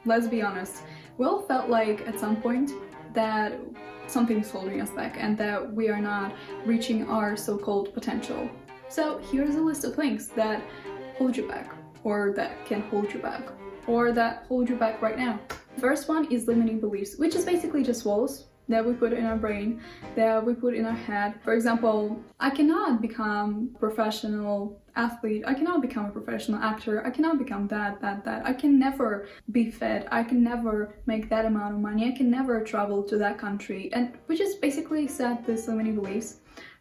let's be honest, we all felt like at some point that something's holding us back and that we are not reaching our so-called potential. So here's a list of things that hold you back, or that can hold you back, or that hold you back right now. The first one is limiting beliefs, which is basically just walls that we put in our brain, that we put in our head. For example, I cannot become a professional athlete, I cannot become a professional actor, I cannot become that, I can never be fit, I can never make that amount of money, I can never travel to that country. And we just basically set these limiting beliefs,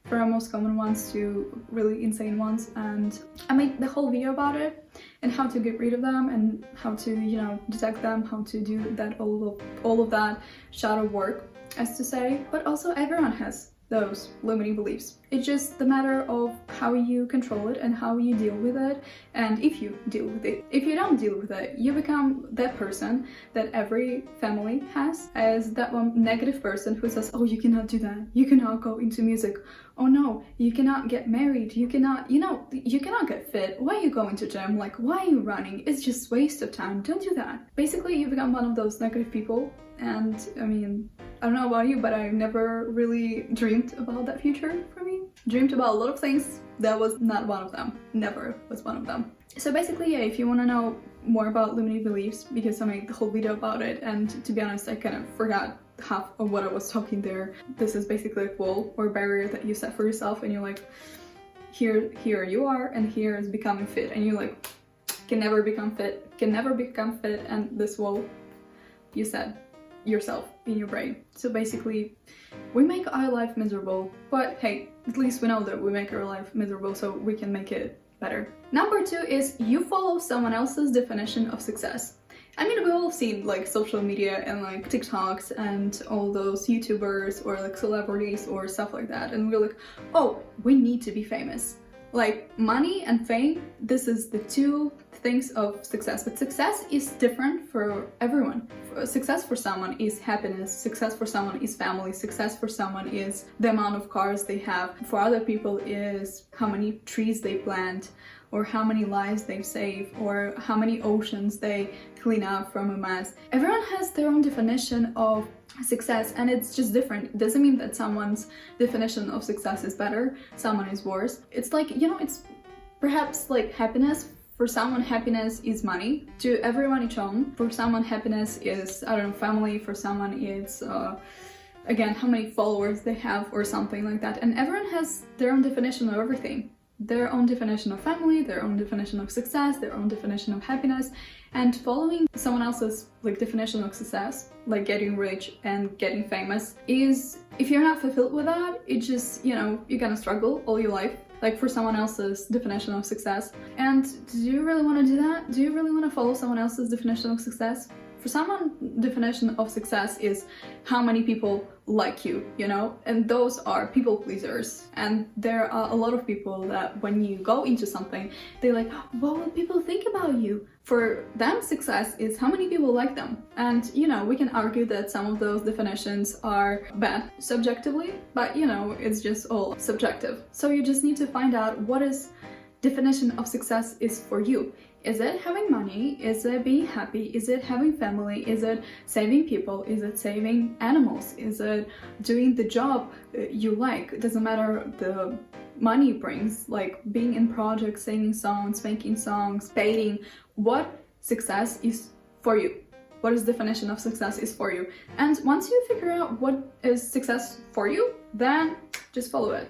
from our most common ones to really insane ones, and I made the whole video about it and how to get rid of them and how to, you know, detect them, how to do that, all of that shadow work, as to say. But also everyone has those limiting beliefs. It's just the matter of how you control it and how you deal with it, and if you deal with it. If you don't deal with it, you become that person that every family has, as that one negative person who says, oh, you cannot do that, you cannot go into music, oh no, you cannot get married, you cannot, you know, you cannot get fit, why are you going to gym, like, why are you running, it's just waste of time, don't do that. Basically, you become one of those negative people. And I mean, I don't know about you, but I never really dreamed about that future for me. Dreamed about a lot of things, that was not one of them. Never was one of them. So basically, yeah, if you want to know more about limiting beliefs, because I made the whole video about it, and to be honest, I kind of forgot half of what I was talking there. This is basically a wall or barrier that you set for yourself, and you're like, here you are, and here is becoming fit, and you're like, can never become fit, and this wall you set yourself in your brain. So basically, we make our life miserable, but hey, at least we know that we make our life miserable, so we can make it better. Number 2 is you follow someone else's definition of success. I mean, we've all seen like social media and like TikToks and all those YouTubers or like celebrities or stuff like that, and we're like, oh, we need to be famous. Like, money and fame, this is the two things of success, but success is different for everyone. Success for someone is happiness, success for someone is family, success for someone is the amount of cars they have. For other people is how many trees they plant, or how many lives they save, or how many oceans they clean up from a mess. Everyone has their own definition of success, and it's just different. It doesn't mean that someone's definition of success is better, someone is worse. It's like, you know, it's perhaps like happiness. For someone, happiness is money. To everyone each own. For someone, happiness is, I don't know, family. For someone, it's again, how many followers they have or something like that. And everyone has their own definition of everything. Their own definition of family, their own definition of success, their own definition of happiness. And following someone else's like definition of success, like getting rich and getting famous, is, if you're not fulfilled with that, it just, you know, you're gonna struggle all your life, like for someone else's definition of success. And do you really want to do that? Do you really want to follow someone else's definition of success? For someone, definition of success is how many people like you, you know, and those are people pleasers. And there are a lot of people that when you go into something, they're like, what will people think about you? For them, success is how many people like them. And, you know, we can argue that some of those definitions are bad subjectively, but, you know, it's just all subjective. So you just need to find out what is definition of success is for you. Is it having money? Is it being happy? Is it having family? Is it saving people? Is it saving animals? Is it doing the job you like? It doesn't matter the money brings, like being in projects, singing songs, making songs, painting. What success is for you? What is definition of success is for you? And once you figure out what is success for you, then just follow it.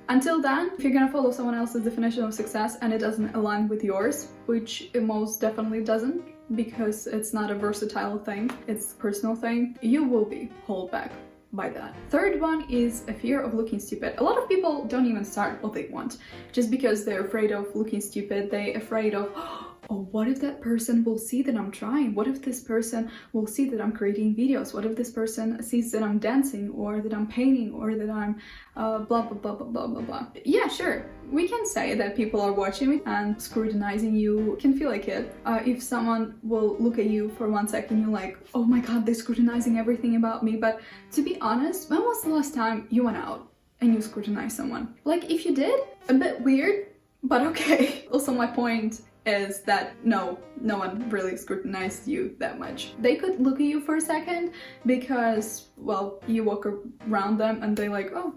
Until then, if you're gonna follow someone else's definition of success and it doesn't align with yours, which it most definitely doesn't, because it's not a versatile thing, it's a personal thing, you will be held back by that. Third one is a fear of looking stupid. A lot of people don't even start what they want just because they're afraid of looking stupid. They're afraid of, oh, what if that person will see that I'm trying? What if this person will see that I'm creating videos? What if this person sees that I'm dancing, or that I'm painting, or that I'm blah, blah, blah, blah, blah, blah, blah. Yeah, sure. We can say that people are watching and scrutinizing you. Can feel like it. If someone will look at you for 1 second, you're like, oh my god, they're scrutinizing everything about me. But to be honest, when was the last time you went out and you scrutinized someone? Like, if you did, a bit weird, but okay. Also, my point is that no one really scrutinized you that much. They could look at you for a second because, well, you walk around them and they're like, oh,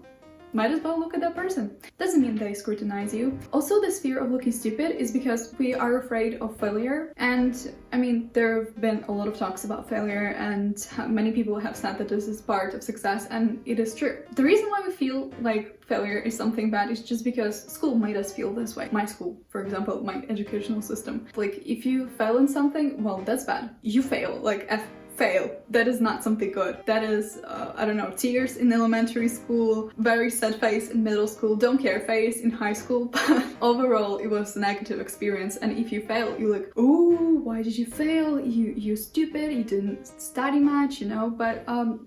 might as well look at that person. Doesn't mean they scrutinize you. Also, this fear of looking stupid is because we are afraid of failure. And I mean, there have been a lot of talks about failure, and many people have said that this is part of success, and it is true. The reason why we feel like failure is something bad is just because school made us feel this way. My school, for example, my educational system. Like, if you fail in something, well, that's bad. You fail, like fail. That is not something good. That is, I don't know, tears in elementary school, very sad face in middle school, don't care face in high school, but overall it was a negative experience. And if you fail, you're like, ooh, why did you fail? You're stupid, you didn't study much, you know, but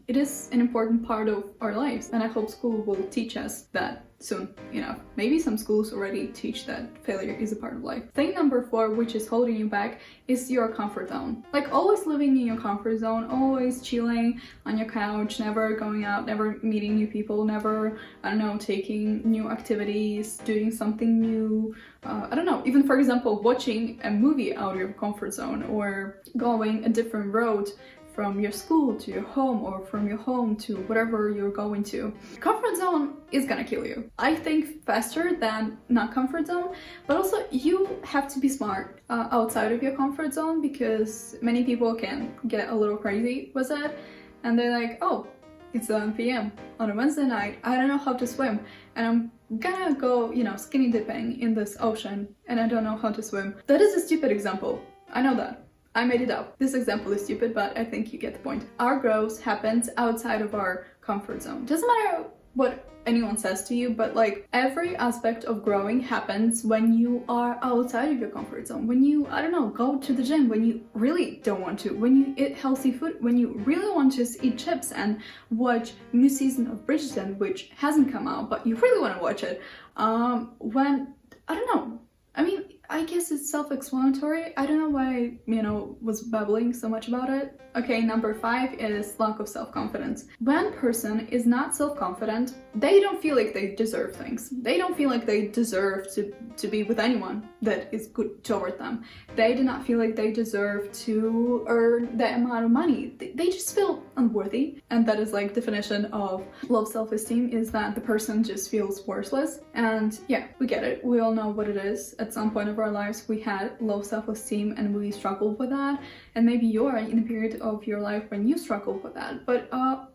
it is an important part of our lives, and I hope school will teach us that soon enough. Maybe some schools already teach that failure is a part of life. Thing number 4, which is holding you back, is your comfort zone. Like, always living in your comfort zone, always chilling on your couch, never going out, never meeting new people, never, I don't know, taking new activities, doing something new. I don't know, even for example, watching a movie out of your comfort zone, or going a different road from your school to your home, or from your home to whatever you're going to. Comfort zone is gonna kill you. I think faster than not comfort zone, but also you have to be smart outside of your comfort zone, because many people can get a little crazy with it, and they're like, oh, it's 11 p.m. on a Wednesday night, I don't know how to swim, and I'm gonna go, you know, skinny dipping in this ocean, and I don't know how to swim. That is a stupid example. I know that. I made it up. This example is stupid, but I think you get the point. Our growth happens outside of our comfort zone. Doesn't matter what anyone says to you, but like, every aspect of growing happens when you are outside of your comfort zone. When you, I don't know, go to the gym when you really don't want to, when you eat healthy food, when you really want to just eat chips and watch new season of Bridgerton, which hasn't come out, but you really want to watch it. When, I don't know, I mean, I guess it's self-explanatory. I don't know why, you know, was babbling so much about it. Okay, number 5 is lack of self-confidence. When a person is not self-confident, they don't feel like they deserve things. They don't feel like they deserve to be with anyone that is good toward them. They do not feel like they deserve to earn that amount of money. They just feel unworthy. And that is like definition of low self-esteem, is that the person just feels worthless. And yeah, we get it. We all know what it is. At some point of our lives, we had low self-esteem and we struggled with that. And maybe you're in a period of your life when you struggle with that. But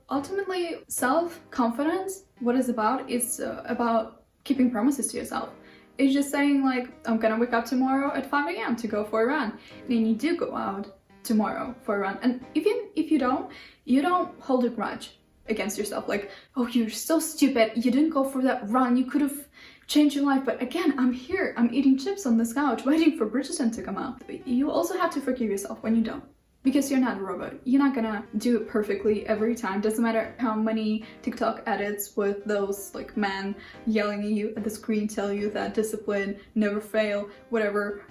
ultimately, self-confidence, what it's about is about keeping promises to yourself. It's just saying like, I'm gonna wake up tomorrow at 5 a.m. to go for a run. And you do go out tomorrow for a run. And even if you don't hold a grudge against yourself. Like, oh, you're so stupid, you didn't go for that run, you could have changed your life. But again, I'm here, I'm eating chips on this couch waiting for Bridgerton to come out. You also have to forgive yourself when you don't. Because you're not a robot. You're not gonna do it perfectly every time. Doesn't matter how many TikTok edits with those like men yelling at you at the screen, tell you that discipline, never fail, whatever,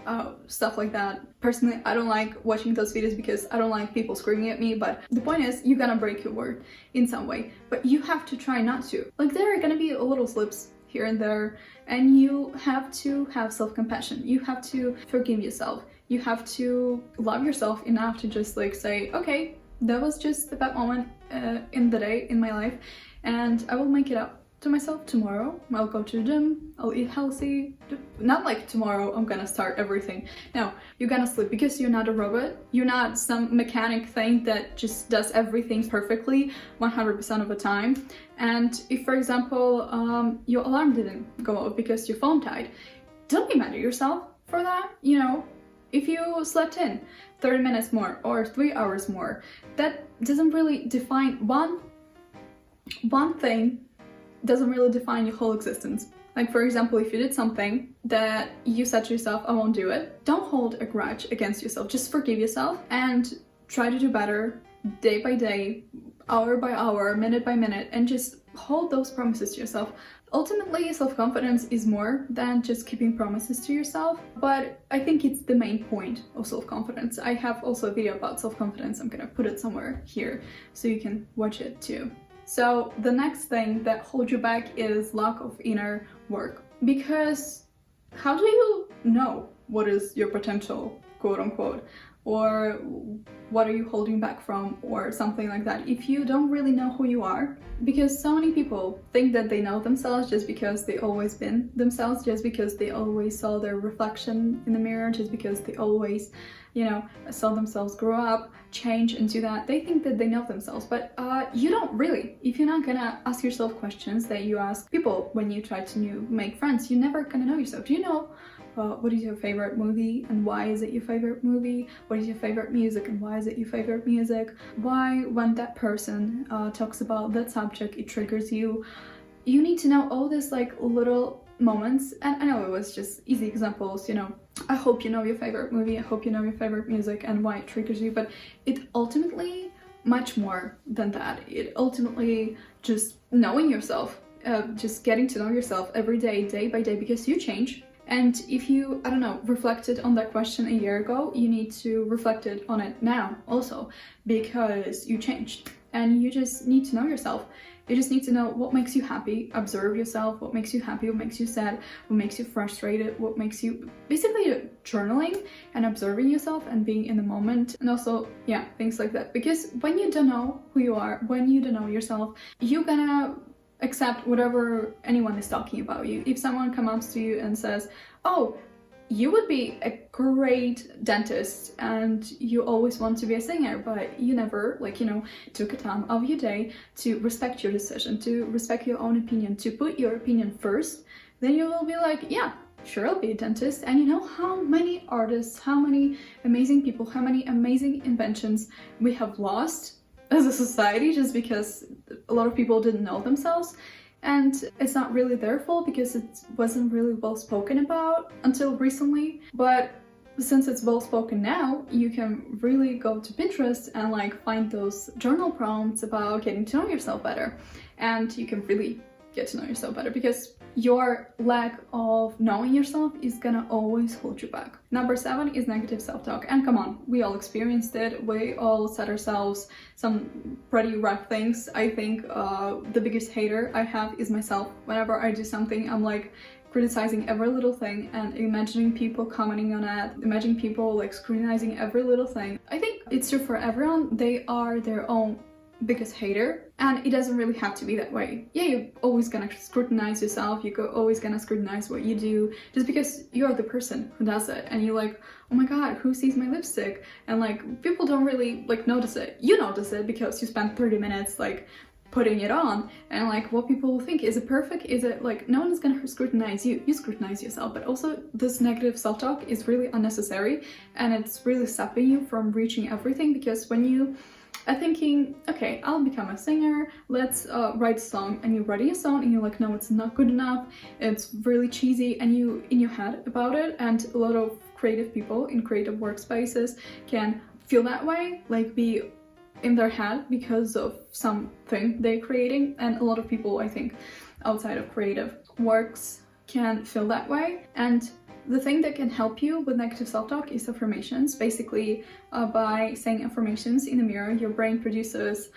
stuff like that. Personally, I don't like watching those videos because I don't like people screaming at me, but the point is, you're gonna break your word in some way. But you have to try not to. Like, there are gonna be a little slips here and there, and you have to have self-compassion. You have to forgive yourself. You have to love yourself enough to just like say, okay, that was just a bad moment in the day, in my life, and I will make it up to myself tomorrow. I'll go to the gym, I'll eat healthy. Not like tomorrow I'm gonna start everything. No, you're gonna sleep because you're not a robot. You're not some mechanic thing that just does everything perfectly 100% of the time. And if, for example, your alarm didn't go off because your phone died, don't be mad at yourself for that, you know. If you slept in 30 minutes more or 3 hours more, that doesn't really define one thing, doesn't really define your whole existence. Like, for example, if you did something that you said to yourself, I won't do it, don't hold a grudge against yourself. Just forgive yourself and try to do better day by day, hour by hour, minute by minute, and just hold those promises to yourself. Ultimately, self-confidence is more than just keeping promises to yourself, but I think it's the main point of self-confidence. I have also a video about self-confidence. I'm gonna put it somewhere here so you can watch it too. So the next thing that holds you back is lack of inner work. Because how do you know what is your potential, quote unquote, or what are you holding back from, or something like that. If you don't really know who you are, because so many people think that they know themselves just because they always been themselves, just because they always saw their reflection in the mirror, just because they always, you know, saw themselves grow up, change, and do that. They think that they know themselves, but you don't really. If you're not gonna ask yourself questions that you ask people when you try to make friends, you're never gonna know yourself. Do you know what is your favorite movie and why is it your favorite movie? What is your favorite music and why is it your favorite music? Why, when that person talks about that subject, it triggers you? You need to know all these like little moments, and I know it was just easy examples, you know. I hope you know your favorite movie, I hope you know your favorite music and why it triggers you, but it ultimately much more than that. It ultimately just knowing yourself, just getting to know yourself every day, day by day, because you change. And if you, I don't know, reflected on that question a year ago, you need to reflect it on it now also, because you changed and you just need to know yourself. You just need to know what makes you happy, observe yourself, what makes you happy, what makes you sad, what makes you frustrated, what makes you, basically journaling and observing yourself and being in the moment, and also, yeah, things like that. Because when you don't know who you are, when you don't know yourself, you're gonna accept whatever anyone is talking about you. If someone comes to you and says, oh, you would be a great dentist and you always want to be a singer, but you never, like, you know, took a time of your day to respect your decision, to respect your own opinion, to put your opinion first, then you will be like, yeah, sure, I'll be a dentist. And you know how many artists, how many amazing people, how many amazing inventions we have lost as a society just because a lot of people didn't know themselves. And it's not really their fault because it wasn't really well spoken about until recently. But since it's well spoken now, you can really go to Pinterest and like find those journal prompts about getting to know yourself better. And you can really get to know yourself better, because your lack of knowing yourself is gonna always hold you back. Number 7 is negative self-talk. And come on, we all experienced it. We all said ourselves some pretty rough things. I think the biggest hater I have is myself. Whenever I do something, I'm like criticizing every little thing and imagining people commenting on it, imagining people like scrutinizing every little thing. I think it's true for everyone. They are their own biggest hater, and it doesn't really have to be that way. Yeah, you're always gonna scrutinize yourself, you're always gonna scrutinize what you do, just because you're the person who does it, and you're like, oh my god, who sees my lipstick? And like, people don't really like notice it. You notice it because you spent 30 minutes like putting it on, and like what people think, is it perfect? Is it like, no one is gonna scrutinize you, you scrutinize yourself. But also this negative self-talk is really unnecessary, and it's really stopping you from reaching everything, because when you are thinking, okay, I'll become a singer, let's write a song, and you're writing a song and you're like, no, it's not good enough, it's really cheesy, and you in your head about it. And a lot of creative people in creative workspaces can feel that way, like be in their head because of something they're creating. And a lot of people, I think, outside of creative works can feel that way. And the thing that can help you with negative self-talk is affirmations. Basically, by saying affirmations in the mirror, your brain produces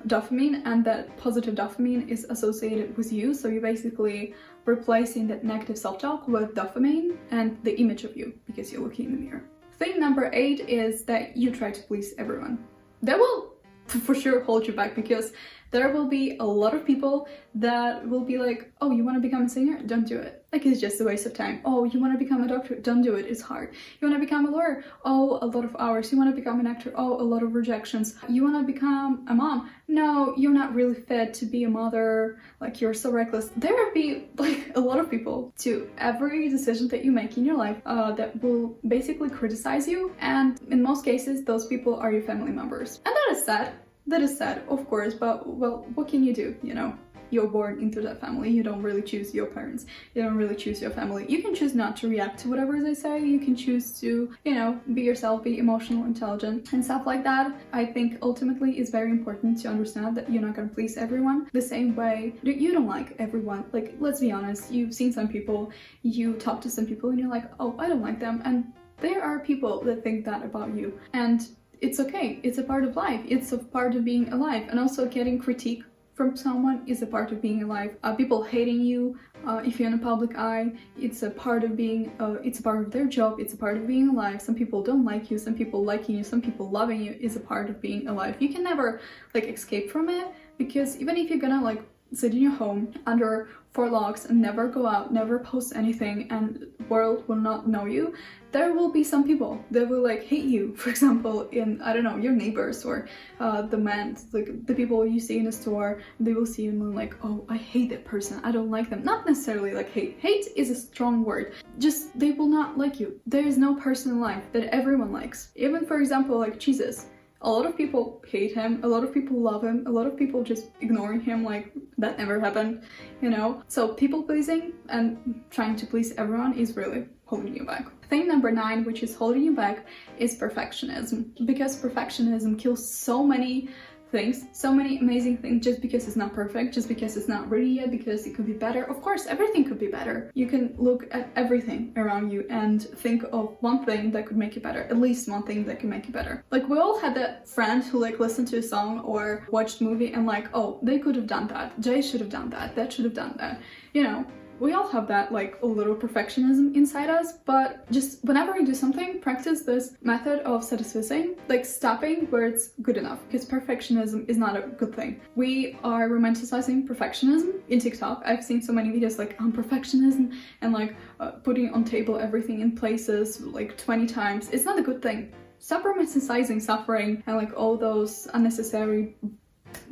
dopamine, and that positive dopamine is associated with you. So you're basically replacing that negative self-talk with dopamine and the image of you, because you're looking in the mirror. Thing number 8 is that you try to please everyone. That will for sure hold you back, because there will be a lot of people that will be like, oh, you want to become a singer? Don't do it. Like, it's just a waste of time. Oh, you want to become a doctor? Don't do it. It's hard. You want to become a lawyer? Oh, a lot of hours. You want to become an actor? Oh, a lot of rejections. You want to become a mom? No, you're not really fit to be a mother. Like, you're so reckless. There will be like a lot of people to every decision that you make in your life that will basically criticize you. And in most cases, those people are your family members. And that is sad. That is sad, of course, but well, what can you do, you know? You're born into that family. You don't really choose your parents. You don't really choose your family. You can choose not to react to whatever they say. You can choose to, you know, be yourself, be emotional, intelligent, and stuff like that. I think ultimately it's very important to understand that you're not gonna please everyone the same way. You don't like everyone. Like, let's be honest, you've seen some people, you talk to some people, and you're like, oh, I don't like them. And there are people that think that about you. And it's okay. It's a part of life. It's a part of being alive. And also getting critique from someone is a part of being alive. People hating you, if you're in a public eye, it's a part of being, it's a part of their job, it's a part of being alive. Some people don't like you, some people liking you, some people loving you is a part of being alive. You can never like escape from it, because even if you're gonna like sit in your home under 4 locks and never go out, never post anything, and the world will not know you, there will be some people that will like hate you. For example, in, I don't know, your neighbors, or like the people you see in a store, they will see you and like, oh, I hate that person, I don't like them. Not necessarily like hate. Hate is a strong word. Just they will not like you. There is no person in life that everyone likes. Even for example, like Jesus. A lot of people hate him, a lot of people love him, a lot of people just ignoring him like that never happened, you know? So people pleasing and trying to please everyone is really holding you back. Thing number 9, which is holding you back, is perfectionism. Because perfectionism kills so many things, so many amazing things, just because it's not perfect, just because it's not ready yet, because it could be better. Of course, everything could be better. You can look at everything around you and think of one thing that could make it better, at least one thing that can make it better. Like, we all had that friend who like listened to a song or watched a movie and like, oh, they could have done that, Jay should have done that, that should have done that, you know. We all have that like a little perfectionism inside us, but just whenever you do something, practice this method of satisficing, like stopping where it's good enough, because perfectionism is not a good thing. We are romanticizing perfectionism in TikTok. I've seen so many videos like on perfectionism and like putting on table everything in places like 20 times. It's not a good thing. Stop romanticizing suffering and like all those unnecessary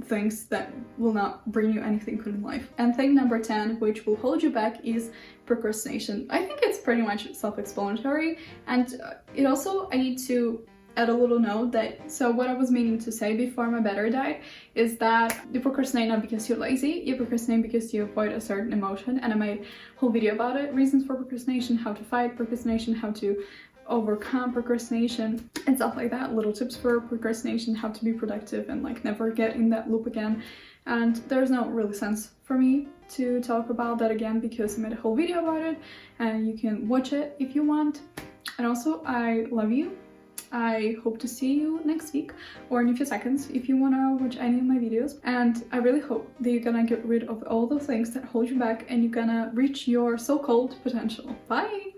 things that will not bring you anything good in life. And thing number 10, which will hold you back, is procrastination. I think it's pretty much self-explanatory, and it also, I need to add a little note that, so what I was meaning to say before my battery died is that you procrastinate not because you're lazy, you procrastinate because you avoid a certain emotion, and I made a whole video about it, reasons for procrastination, how to fight procrastination, how to overcome procrastination and stuff like that, little tips for procrastination, how to be productive and like never get in that loop again. And there's no really sense for me to talk about that again, because I made a whole video about it and you can watch it if you want. And also, I love you. I hope to see you next week or in a few seconds if you wanna watch any of my videos. And I really hope that you're gonna get rid of all the things that hold you back and you're gonna reach your so-called potential. Bye!